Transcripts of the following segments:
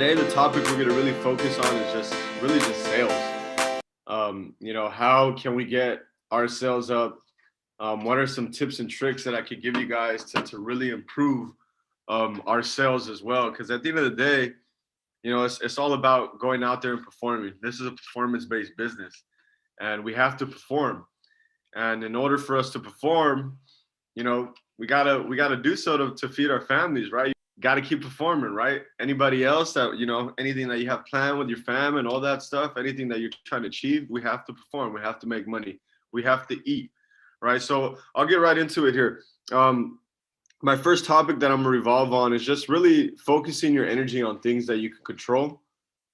today the topic we're gonna really focus on is just sales. How can we get our sales up? What are some tips and tricks that I could give you guys to really improve our sales as well? Because at the end of the day, it's all about going out there and performing. This is a performance-based business, and we have to perform. And in order for us to perform, we gotta do so to feed our families, right? Got to keep performing, right? Anybody else that anything that you have planned with your fam and all that stuff, anything that you're trying to achieve, we have to perform. We have to make money. We have to eat, right? So I'll get right into it here. My first topic that I'm gonna revolve on is just really focusing your energy on things that you can control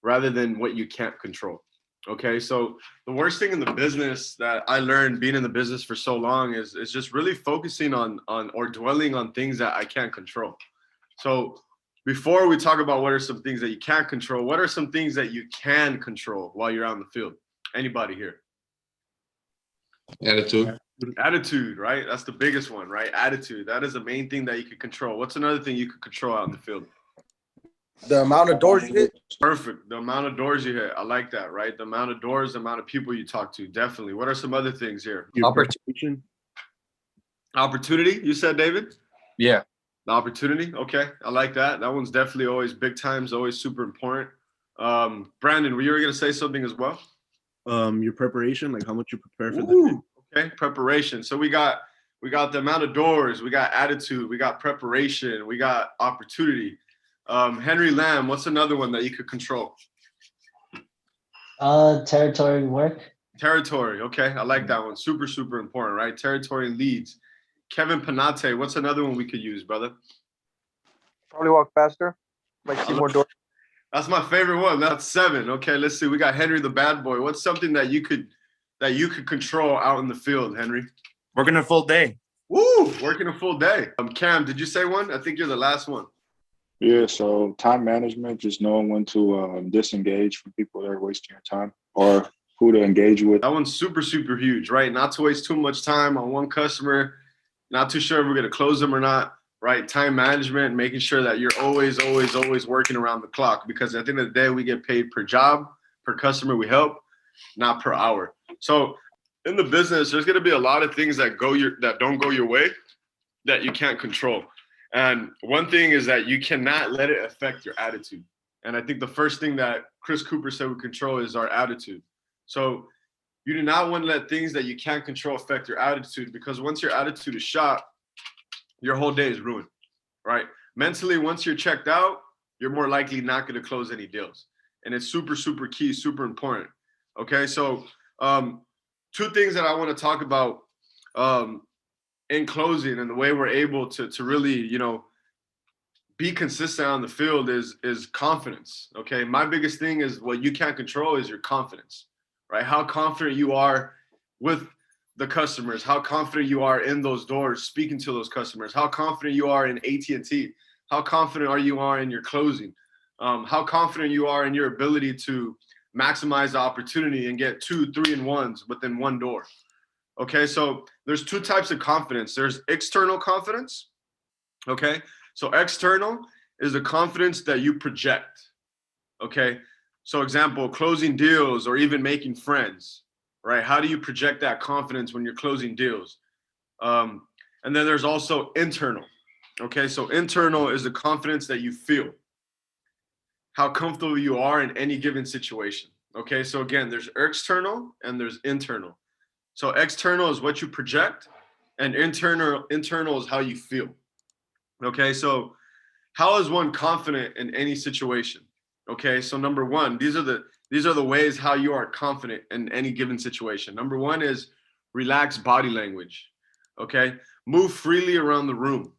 rather than what you can't control. Okay, so the worst thing in the business that I learned being in the business for so long is just really focusing on or dwelling on things that I can't control. So before we talk about what are some things that you can't control, what are some things that you can control while you're out in the field? Anybody here? Attitude. Attitude, right? That's the biggest one, right? Attitude. That is the main thing that you can control. What's another thing you could control out in the field? The amount of doors you hit. Perfect. The amount of doors you hit. I like that, right? The amount of doors, the amount of people you talk to. Definitely. What are some other things here? Opportunity. Opportunity, you said, David? Yeah. The opportunity. Okay. I like that. That one's definitely always big times, always super important. Brandon, were you going to say something as well? Your preparation, like how much you prepare for the day. Okay, preparation. So we got the amount of doors, we got attitude, we got preparation, we got opportunity. Henry Lamb, what's another one that you could control? Territory work. Territory. Okay, I like that one. Super, super important, right? Territory and leads. Kevin Panate, what's another one we could use, brother? Probably walk faster. Like see more doors. That's my favorite one. That's 7. Okay, let's see. We got Henry the bad boy. What's something that you could control out in the field, Henry? Working a full day. Woo! Working a full day. Cam, did you say one? I think you're the last one. Yeah, so time management, just knowing when to disengage from people that are wasting your time or who to engage with. That one's super, super huge, right? Not to waste too much time on one customer, not too sure if we're going to close them or not, right? Time management, making sure that you're always, always, always working around the clock, because at the end of the day, we get paid per job, per customer we help, not per hour. So in the business, there's going to be a lot of things that don't go your way that you can't control. And one thing is that you cannot let it affect your attitude. And I think the first thing that Chris Cooper said we control is our attitude. So you do not want to let things that you can't control affect your attitude, because once your attitude is shot, your whole day is ruined, right? Mentally, once you're checked out, you're more likely not going to close any deals. And it's super, super key, super important. Okay, so 2 things that I want to talk about in closing, and the way we're able to really, be consistent on the field is confidence. Okay, my biggest thing is what you can't control is your confidence, right? How confident you are with the customers, how confident you are in those doors, speaking to those customers, how confident you are in AT&T, how confident you are in your closing, how confident you are in your ability to maximize the opportunity and get 2, 3, and 1s within one door. Okay, so there's 2 types of confidence. There's external confidence. Okay, so external is the confidence that you project. Okay, so example, closing deals or even making friends, right? How do you project that confidence when you're closing deals? And then there's also internal. Okay, so internal is the confidence that you feel, how comfortable you are in any given situation. Okay, so again, there's external and there's internal. So external is what you project, and internal is how you feel. Okay, so how is one confident in any situation? Okay, so number 1, these are the ways how you are confident in any given situation. Number 1 is relaxed body language. Okay, move freely around the room,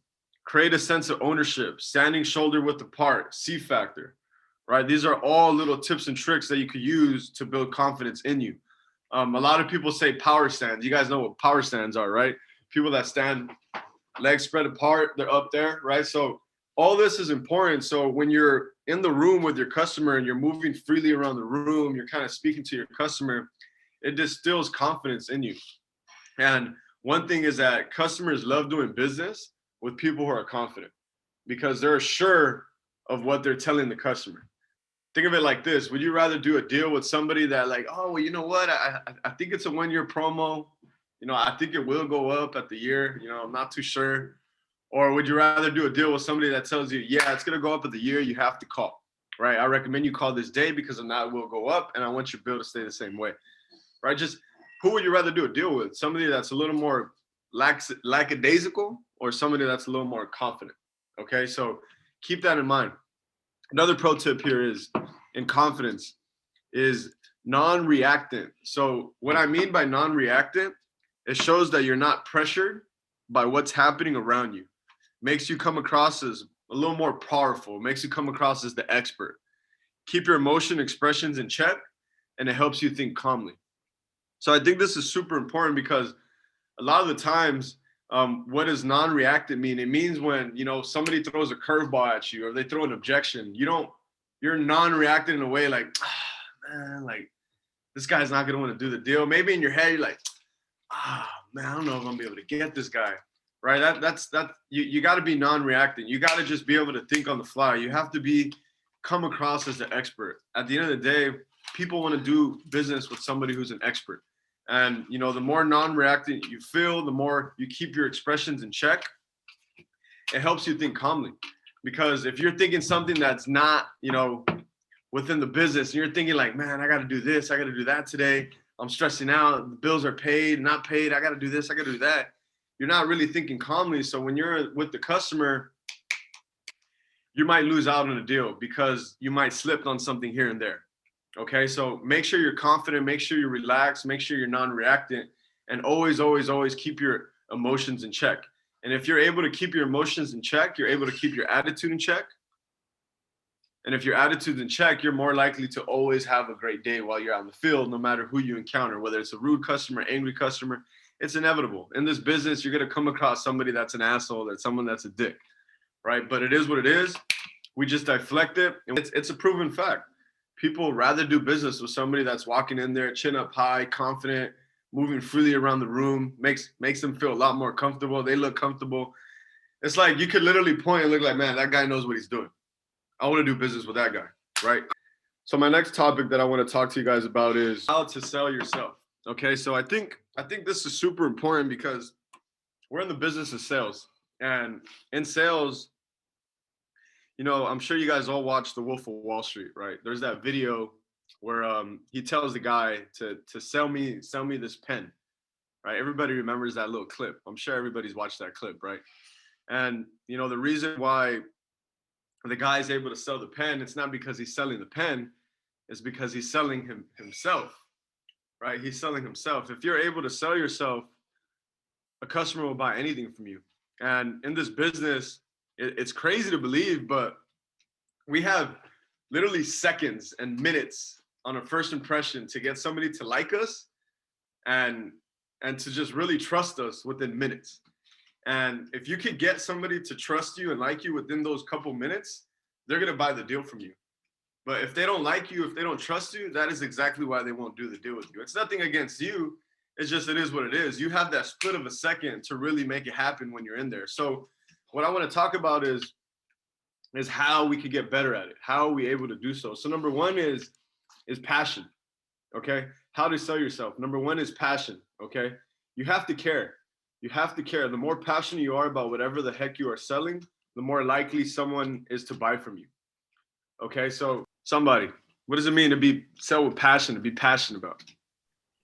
create a sense of ownership, standing shoulder width apart, C factor. Right? These are all little tips and tricks that you could use to build confidence in you. A lot of people say power stands. You guys know what power stands are, right? People that stand legs spread apart, they're up there, right? So all this is important. So when you're in the room with your customer and you're moving freely around the room, you're kind of speaking to your customer, it distills confidence in you. And one thing is that customers love doing business with people who are confident, because they're sure of what they're telling the customer. think of it like this. Would you rather do a deal with somebody that like, oh, well, you know what? I think it's a 1-year promo. I think it will go up at the year. I'm not too sure. Or would you rather do a deal with somebody that tells you, yeah, it's going to go up at the year. You have to call, right? I recommend you call this day because if not, it will go up. And I want your bill to stay the same way, right? Just who would you rather do a deal with? Somebody that's a little more lackadaisical or somebody that's a little more confident? Okay, so keep that in mind. Another pro tip here is in confidence is non-reactant. So what I mean by non-reactant, it shows that you're not pressured by what's happening around you. Makes you come across as a little more powerful, makes you come across as the expert. Keep your emotion expressions in check, and it helps you think calmly. So I think this is super important because a lot of the times, what does non-reactant mean? It means when, somebody throws a curveball at you or they throw an objection, you're non-reactant in a way like, man, like this guy's not gonna want to do the deal. Maybe in your head, you're like, man, I don't know if I'm gonna be able to get this guy, right? That's you got to be non-reactant. You got to just be able to think on the fly. You have to come across as the expert. At the end of the day, people want to do business with somebody who's an expert. And, the more non-reactant you feel, the more you keep your expressions in check, it helps you think calmly. Because if you're thinking something that's not, within the business, and you're thinking like, man, I got to do this, I got to do that today. I'm stressing out. The bills are paid, not paid. I got to do this, I got to do that. You're not really thinking calmly. So when you're with the customer, you might lose out on a deal because you might slip on something here and there. Okay, so make sure you're confident, make sure you're relaxed, make sure you're non-reactant, and always, always, always keep your emotions in check. And if you're able to keep your emotions in check, you're able to keep your attitude in check. And if your attitude's in check, you're more likely to always have a great day while you're out in the field, no matter who you encounter, whether it's a rude customer, angry customer. It's inevitable. In this business, you're going to come across somebody that's an asshole, or someone that's a dick, right? But it is what it is. We just deflect it. And it's a proven fact. People rather do business with somebody that's walking in there, chin up high, confident, moving freely around the room, makes them feel a lot more comfortable. They look comfortable. It's like you could literally point and look like, man, that guy knows what he's doing. I want to do business with that guy, right? So my next topic that I want to talk to you guys about is how to sell yourself. Okay, so I think this is super important because we're in the business of sales. And in sales, I'm sure you guys all watched The Wolf of Wall Street, right? There's that video where he tells the guy to sell me this pen, right? Everybody remembers that little clip. I'm sure everybody's watched that clip, right? And the reason why the guy is able to sell the pen, it's not because he's selling the pen, it's because he's selling himself, right? He's selling himself. If you're able to sell yourself, a customer will buy anything from you. And in this business, it's crazy to believe, but we have literally seconds and minutes on a first impression to get somebody to like us and to just really trust us within minutes. And if you could get somebody to trust you and like you within those couple minutes, they're going to buy the deal from you. But if they don't like you, if they don't trust you, that is exactly why they won't do the deal with you. It's nothing against you. It's just, it is what it is. You have that split of a second to really make it happen when you're in there. So what I want to talk about is how we could get better at it. How are we able to do so? So number one is passion. Okay. How to sell yourself. Number one is passion. Okay. You have to care. You have to care. The more passionate you are about whatever the heck you are selling, the more likely someone is to buy from you. Okay. So somebody, what does it mean to sell with passion, to be passionate about?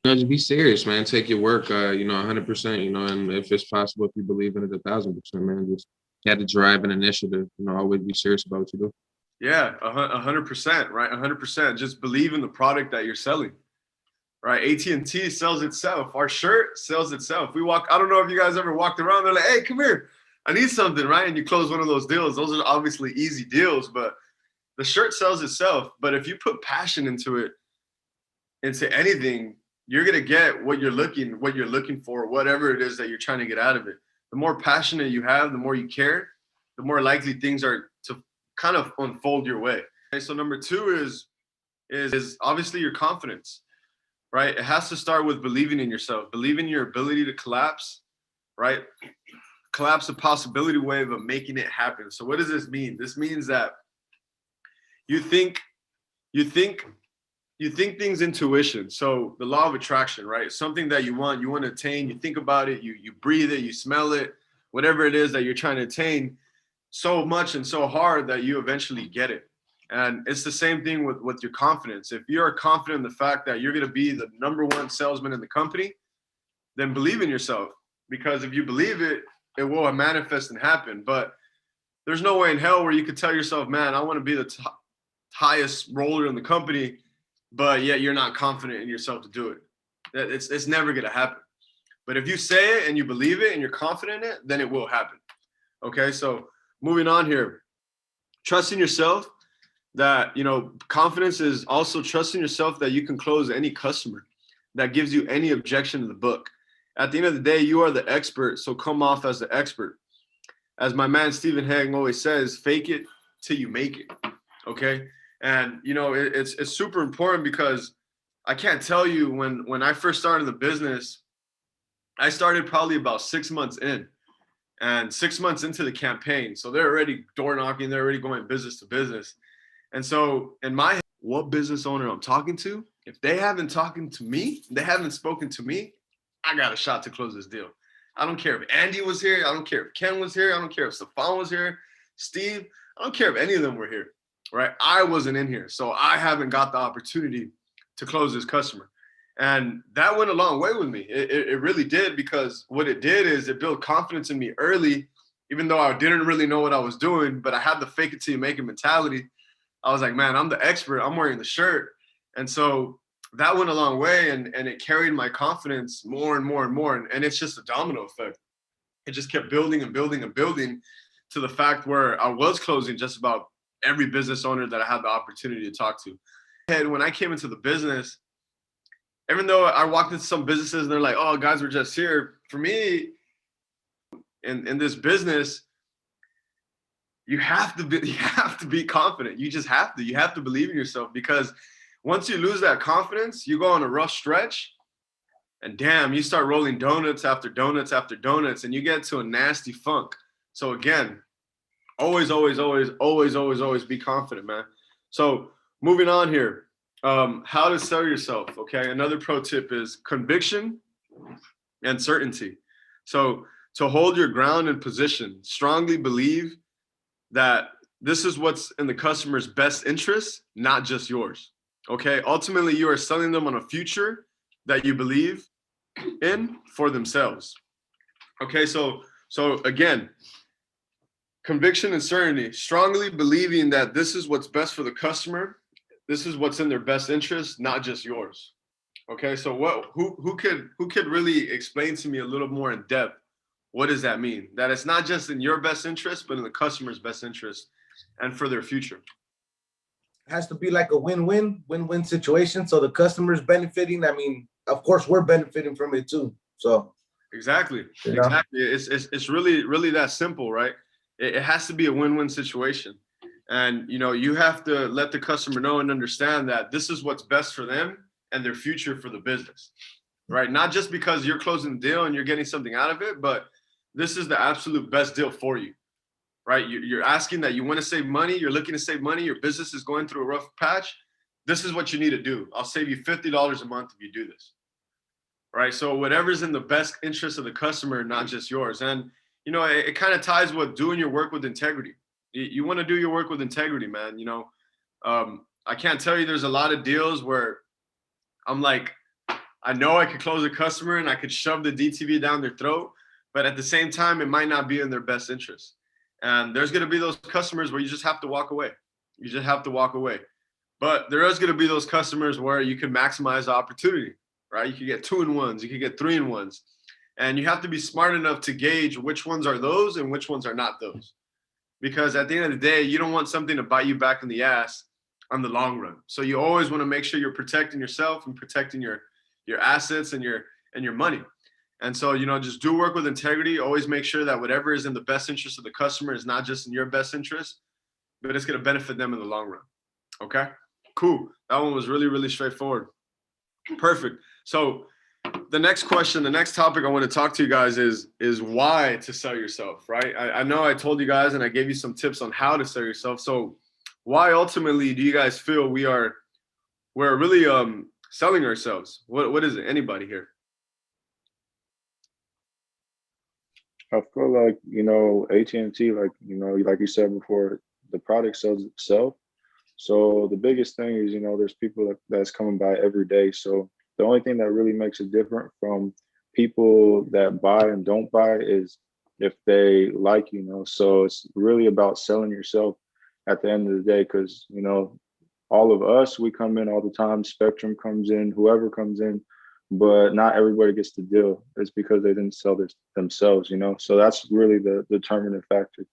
Just be serious, man. Take your work, 100%, and if it's possible, if you believe in it 1,000%, man, just have the drive and initiative, always be serious about what you do. Yeah, 100%, right? 100%. Just believe in the product that you're selling, right? AT&T sells itself. Our shirt sells itself. I don't know if you guys ever walked around, they're like, hey, come here, I need something, right? And you close one of those deals. Those are obviously easy deals, but the shirt sells itself. But if you put passion into anything, you're going to get what you're looking for, whatever it is that you're trying to get out of it. The more passionate you have, the more you care, the more likely things are to kind of unfold your way. Okay, so number two is obviously your confidence, right? It has to start with believing in yourself, believing in your ability to collapse, right? Collapse the possibility wave of making it happen. So what does this mean? This means that you think you think things intuition. So the law of attraction, right? Something that you want to attain, you think about it, you breathe it, you smell it, whatever it is that you're trying to attain so much and so hard that you eventually get it. And it's the same thing with your confidence. If you're confident in the fact that you're going to be the number one salesman in the company, then believe in yourself, because if you believe it, it will manifest and happen. But there's no way in hell where you could tell yourself, man, I want to be the highest roller in the company, but yet you're not confident in yourself to do it. It's never going to happen. But if you say it and you believe it and you're confident in it, then it will happen. Okay, so moving on here, trusting yourself. That, confidence is also trusting yourself that you can close any customer that gives you any objection to the book. At the end of the day, you are the expert, so come off as the expert. As my man Stephen Hague always says, fake it till you make it, okay? And, it's super important, because I can't tell you, when I first started the business, I started probably about 6 months in, and 6 months into the campaign. So they're already door knocking, they're already going business to business. And so in my head, what business owner I'm talking to, if they haven't spoken to me, I got a shot to close this deal. I don't care if Andy was here. I don't care if Ken was here. I don't care if Stefan was here, Steve. I don't care if any of them were here, right? I wasn't in here. So I haven't got the opportunity to close this customer. And that went a long way with me. It really did, because what it did is it built confidence in me early, even though I didn't really know what I was doing, but I had the fake it till you make it mentality. I was like, man, I'm the expert. I'm wearing the shirt. And so that went a long way, and it carried my confidence more and more and more. And it's just a domino effect. It just kept building and building and building to the fact where I was closing just about every business owner that I had the opportunity to talk to. And when I came into the business, even though I walked into some businesses and they're like, oh, guys, we're just here. For me, in this business, you have to be confident. You just have to. You have to believe in yourself, because once you lose that confidence, you go on a rough stretch, and damn, you start rolling donuts after donuts after donuts, and you get to a nasty funk. So again, always be confident, man. So moving on here, how to sell yourself. Okay, another pro tip is conviction and certainty. So to hold your ground and position, strongly believe that this is what's in the customer's best interest, not just yours. Okay, ultimately you are selling them on a future that you believe in for themselves. Okay, so again, conviction and certainty, strongly believing that this is what's best for the customer, this is what's in their best interest, not just yours. Okay, so who could really explain to me a little more in depth, what does that mean? That it's not just in your best interest, but in the customer's best interest and for their future. It has to be like a win-win situation. So the customer's benefiting. I mean, of course, we're benefiting from it too. So exactly. Yeah. Exactly. It's really that simple, right? It has to be a win-win situation. And you have to let the customer know and understand that this is what's best for them and their future for the business, right? Not just because you're closing the deal and you're getting something out of it, but this is the absolute best deal for you, right? You're asking that you want to save money. You're looking to save money. Your business is going through a rough patch. This is what you need to do. I'll save you $50 a month if you do this, right? So whatever's in the best interest of the customer, not just yours. And, it kind of ties with doing your work with integrity. You want to do your work with integrity, man. I can't tell you, there's a lot of deals where I'm like, I know I could close a customer and I could shove the DTV down their throat, but at the same time, it might not be in their best interest. And there's going to be those customers where you just have to walk away. You just have to walk away. But there is going to be those customers where you can maximize the opportunity, right? You can get 2-in-1s, you can get 3-in-1s. And you have to be smart enough to gauge which ones are those and which ones are not those. Because at the end of the day, you don't want something to bite you back in the ass on the long run. So you always want to make sure you're protecting yourself and protecting your assets and your money. And so, just do work with integrity. Always make sure that whatever is in the best interest of the customer is not just in your best interest, but it's going to benefit them in the long run. Okay, cool. That one was really straightforward. Perfect. So the next question, the next topic I want to talk to you guys is why to sell yourself, right? I know I told you guys and I gave you some tips on how to sell yourself. So why ultimately do you guys feel we are we're really selling ourselves. What is it? Anybody here? I feel like, AT&T, like, like you said before, the product sells itself. So the biggest thing is, there's people that's coming by every day. So the only thing that really makes it different from people that buy and don't buy is if they like, so it's really about selling yourself at the end of the day. Because, all of us, we come in all the time, Spectrum comes in, whoever comes in, but not everybody gets the deal. It's because they didn't sell this themselves, so that's really the determining factor.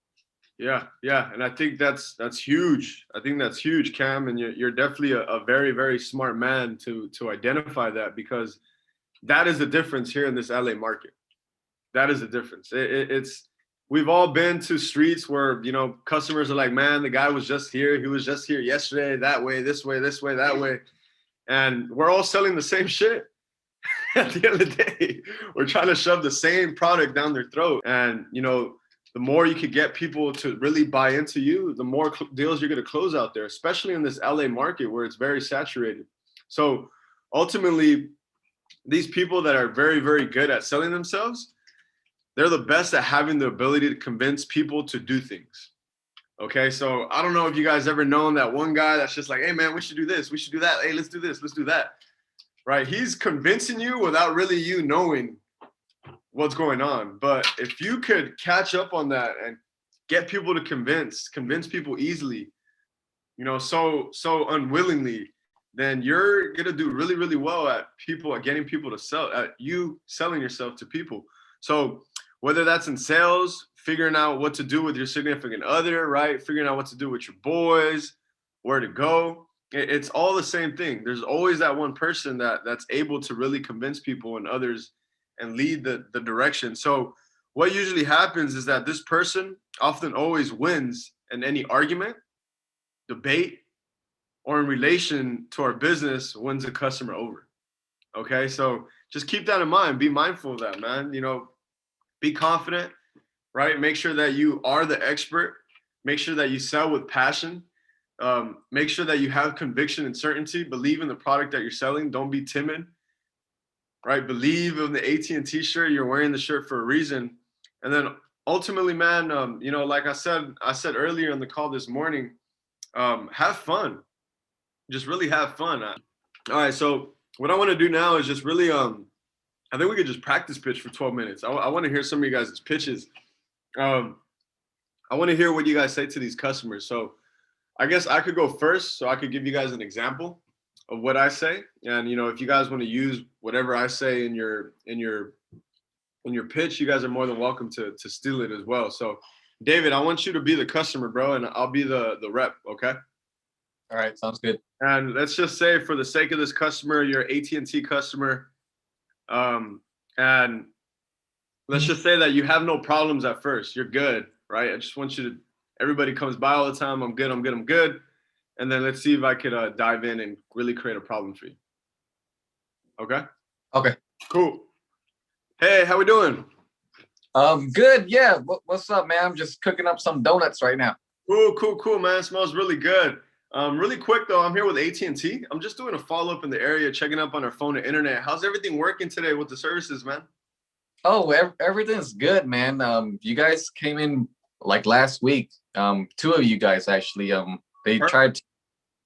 Yeah, and I think that's huge. I think that's huge, Cam, and you're definitely a very, very smart man to identify that, because that is the difference here in this LA market. That is the difference. It's we've all been to streets where customers are like, man, the guy was just here. He was just here yesterday. That way, this way, that way, and we're all selling the same shit. At the end of the day, we're trying to shove the same product down their throat, and the more you could get people to really buy into you, the more deals you're going to close out there, especially in this LA market where it's very saturated. So ultimately, these people that are very, very good at selling themselves, they're the best at having the ability to convince people to do things. Okay, so I don't know if you guys ever known that one guy that's just like, hey man, we should do this, we should do that. Hey, let's do this, let's do that. Right? He's convincing you without really you knowing what's going on. But if you could catch up on that and get people to convince people easily, so unwillingly, then you're gonna do really, really well at getting people to sell, at you selling yourself to people. So whether that's in sales, figuring out what to do with your significant other, right? Figuring out what to do with your boys, where to go. It's all the same thing. There's always that one person that's able to really convince people and others and lead the direction. So what usually happens is that this person often always wins in any argument, debate, or in relation to our business, wins the customer over. Okay, so just keep that in mind. Be mindful of that, man. Be confident, right? Make sure that you are the expert. Make sure that you sell with passion. Make sure that you have conviction and certainty. Believe in the product that you're selling. Don't be timid. Right? Believe in the AT&T shirt. You're wearing the shirt for a reason. And then ultimately, man, like I said earlier in the call this morning, have fun. Just really have fun. All right. So what I want to do now is just really, I think we could just practice pitch for 12 minutes. I want to hear some of you guys' pitches. I want to hear what you guys say to these customers. So I guess I could go first, so I could give you guys an example of what I say. And if you guys want to use whatever I say in your pitch, you guys are more than welcome to steal it as well. So David, I want you to be the customer, bro, and I'll be the rep, okay? All right, sounds good. And let's just say, for the sake of this customer, you're an AT&T customer, and let's just say that you have no problems at first. You're good, right? I just want you to, everybody comes by all the time. I'm good. And then let's see if I could dive in and really create a problem for you. Okay? Okay. Cool. Hey, how we doing? Good. Yeah. What's up, man? I'm just cooking up some donuts right now. Cool, man. It smells really good. Really quick though, I'm here with AT&T. I'm just doing a follow-up in the area, checking up on our phone and internet. How's everything working today with the services, man? Oh, everything's good, man. You guys came in like last week. Two of you guys actually. They Perfect. tried to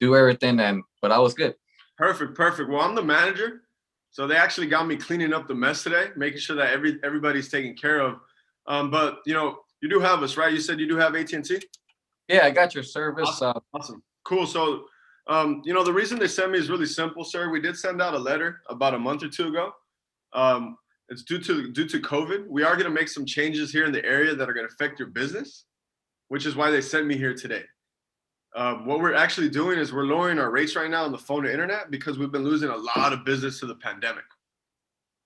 do everything, but I was good. Perfect. Well, I'm the manager, so they actually got me cleaning up the mess today, making sure that everybody's taken care of. But you do have us, right? You said you do have AT&T? Yeah, I got your service. Awesome. Cool. So, the reason they sent me is really simple, sir. We did send out a letter about a month or two ago. It's due to COVID. We are going to make some changes here in the area that are going to affect your business, which is why they sent me here today. What we're actually doing is we're lowering our rates right now on the phone and internet because we've been losing a lot of business to the pandemic.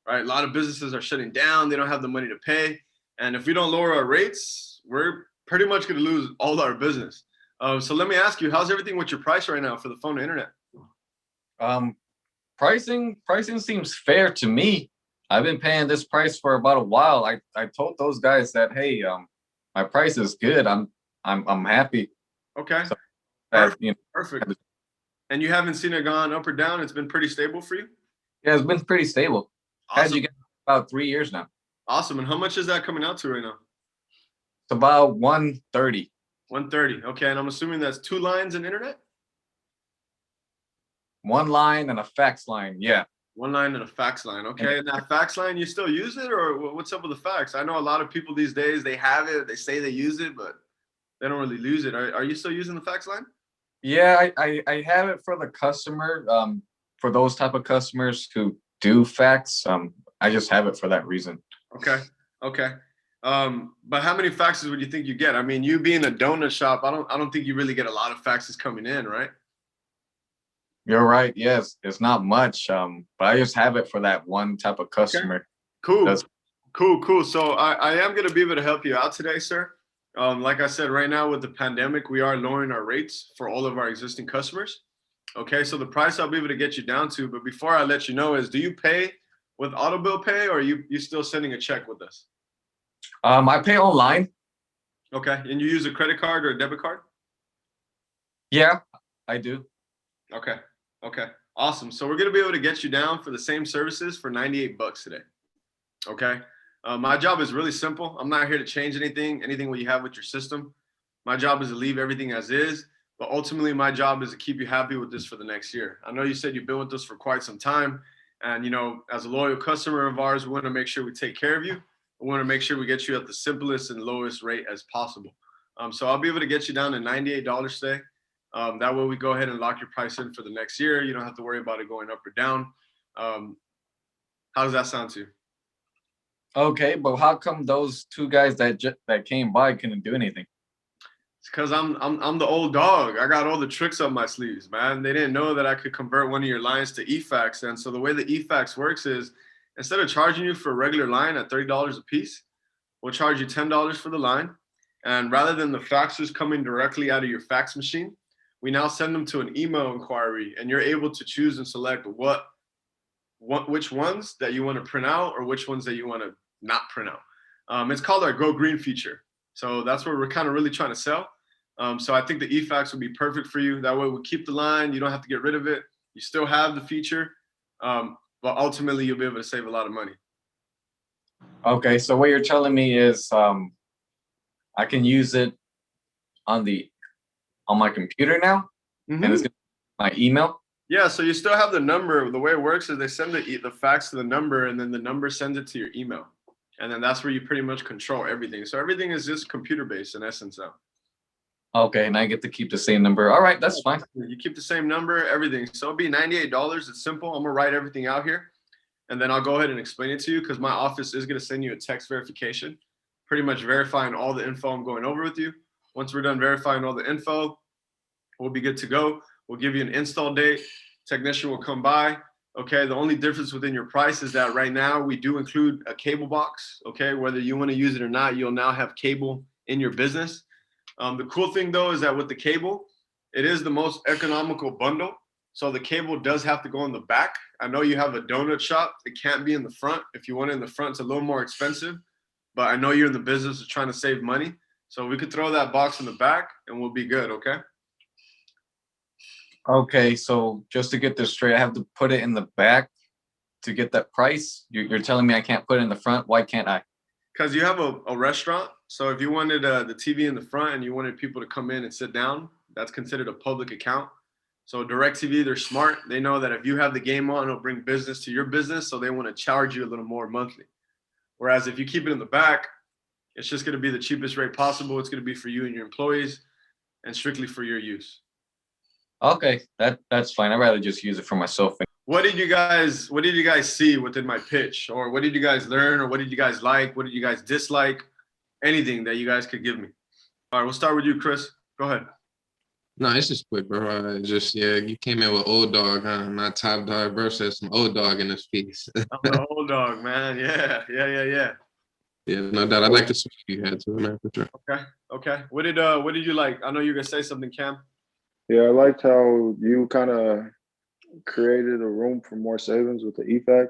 Right? A lot of businesses are shutting down. They don't have the money to pay. And if we don't lower our rates, we're pretty much going to lose all our business. So let me ask you, how's everything with your price right now for the phone and internet? Pricing seems fair to me. I've been paying this price for about a while. I told those guys that, hey, my price is good. I'm happy. Okay. So, Perfect. you know, Perfect. And you haven't seen it gone up or down? It's been pretty stable for you? Yeah, it's been pretty stable. Had Awesome. you get about 3 years now. Awesome. And how much is that coming out to right now? It's about 130. 130. Okay. And I'm assuming that's 2 lines and internet? One line and a fax line. Yeah. 1 line and a fax line. Okay. And that fax line, you still use it, or what's up with the fax? I know a lot of people these days, they have it, they say they use it, but they don't really use it. Are you still using the fax line? Yeah, I have it for the customer. For those type of customers who do fax, I just have it for that reason. Okay. Okay. But how many faxes would you think you get? I mean, you being a donut shop, I don't think you really get a lot of faxes coming in, right? You're right. Yes, it's not much. But I just have it for that one type of customer. Cool. That's- Cool. So I am going to be able to help you out today, sir. Like I said, right now with the pandemic, we are lowering our rates for all of our existing customers. Okay, so the price I'll be able to get you down to, but before I let you know is, do you pay with auto bill pay, or are you still sending a check with us? I pay online. Okay, and you use a credit card or a debit card? Yeah, I do. Okay, awesome. So we're gonna be able to get you down for the same services for 98 bucks today. Okay, my job is really simple. I'm not here to change anything what you have with your system. My job is to leave everything as is, but ultimately my job is to keep you happy with this for the next year. I know you said you've been with us for quite some time, and as a loyal customer of ours, we want to make sure we take care of you. We want to make sure we get you at the simplest and lowest rate as possible. So I'll be able to get you down to $98 today. That way we go ahead and lock your price in for the next year. You don't have to worry about it going up or down. How does that sound to you? Okay, but how come those 2 guys that came by couldn't do anything? It's because I'm the old dog. I got all the tricks up my sleeves, man. They didn't know that I could convert one of your lines to eFax. And so the way the eFax works is, instead of charging you for a regular line at $30 a piece, we'll charge you $10 for the line. And rather than the faxes coming directly out of your fax machine, we now send them to an email inquiry, and you're able to choose and select which ones that you want to print out or which ones that you want to not print out. It's called our Go Green feature. So that's what we're kind of really trying to sell. So I think the eFax would be perfect for you. That way we'll keep the line. You don't have to get rid of it. You still have the feature, but ultimately you'll be able to save a lot of money. Okay, so what you're telling me is I can use it on my computer now, and it's gonna be my email. Yeah, so you still have the number. The way it works is they send the fax to the number, and then the number sends it to your email. And then that's where you pretty much control everything. So everything is just computer-based in essence now. Okay, and I get to keep the same number. All right, that's fine. You keep the same number, everything. So it'll be $98. It's simple. I'm gonna write everything out here, and then I'll go ahead and explain it to you, because my office is gonna send you a text verification, pretty much verifying all the info I'm going over with you. Once we're done verifying all the info, we'll be good to go. We'll give you an install date. Technician will come by. Okay, the only difference within your price is that right now we do include a cable box. Okay, whether you want to use it or not, you'll now have cable in your business. The cool thing though is that with the cable, it is the most economical bundle. So the cable does have to go in the back. I know you have a donut shop. It can't be in the front. If you want it in the front, it's a little more expensive, but I know you're in the business of trying to save money. So we could throw that box in the back and we'll be good, okay? Okay, so just to get this straight, I have to put it in the back to get that price. You're telling me I can't put it in the front? Why can't I? Because you have a restaurant. So if you wanted the TV in the front and you wanted people to come in and sit down, that's considered a public account. So DirecTV, they're smart. They know that if you have the game on, it'll bring business to your business. So they want to charge you a little more monthly. Whereas if you keep it in the back, it's just going to be the cheapest rate possible. It's going to be for you and your employees and strictly for your use. Okay, that's fine. I'd rather just use it for myself. What did you guys see within my pitch? Or what did you guys learn? Or what did you guys like? What did you guys dislike? Anything that you guys could give me. All right, we'll start with you, Chris. Go ahead. No, it's just quick, bro. You came in with old dog, huh? Not top dog versus some old dog in this piece. I'm the old dog, man. Yeah. Yeah, no doubt. I like the switch you had to it, man, for sure. Okay. What did you like? I know you're gonna say something, Cam. Yeah, I liked how you kind of created a room for more savings with the eFax.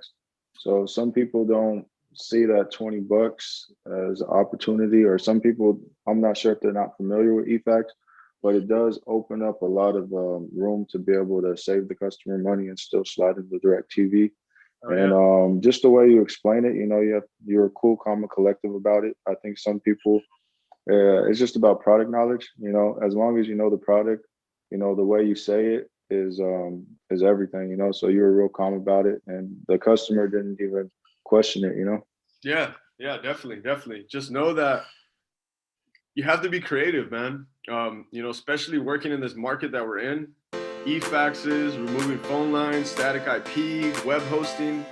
So some people don't see that 20 bucks as an opportunity, or some people, I'm not sure if they're not familiar with eFax, but it does open up a lot of room to be able to save the customer money and still slide into direct TV. Oh, And just the way you explain it, you're cool, calm, and collective about it. I think some people, it's just about product knowledge. As long as you know the product, the way you say it is everything. So you were real calm about it, and the customer didn't even question it. Yeah, definitely. Just know that you have to be creative, man. Especially working in this market that we're in, e-faxes, removing phone lines, static IP, web hosting.